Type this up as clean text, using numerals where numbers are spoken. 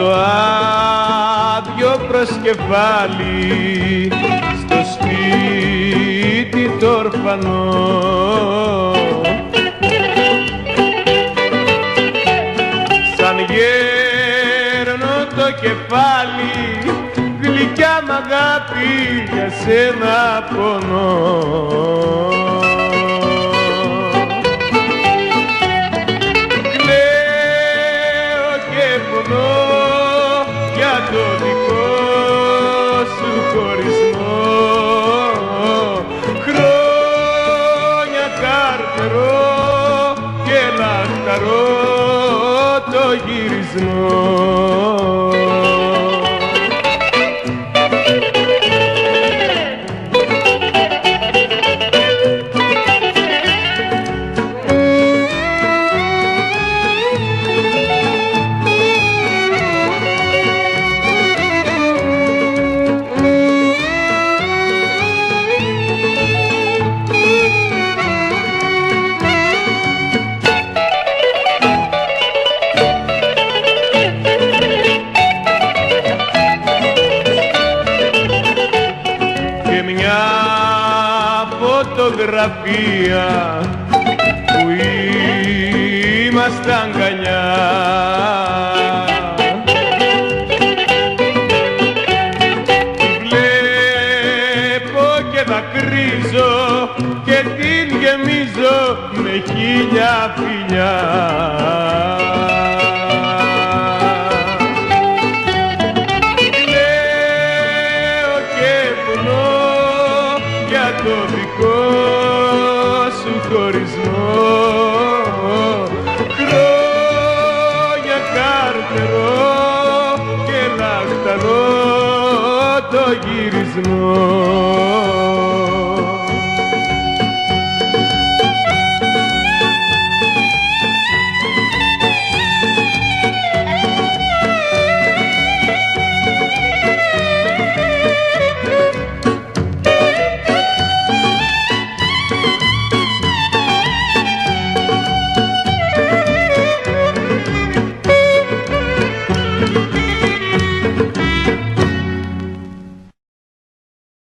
το άδειο προσκεφάλι στο σπίτι το ορφανό. Σαν γέρνω το κεφάλι, γλυκιά μ' αγάπη για σένα πονώ. Κλαίω και πονώ για το δικό σου χωρισμό. Χρόνια καρτερώ και λαχταρώ το γυρισμό. Φωτογραφία που είμαστε αγκαλιά, τη βλέπω και δακρύζω και την γεμίζω με χίλια φιλιά. Κλαίω και πονώ για το δικό σου χωρισμό. Χρόνια καρτερώ και λαχταρώ το γυρισμό.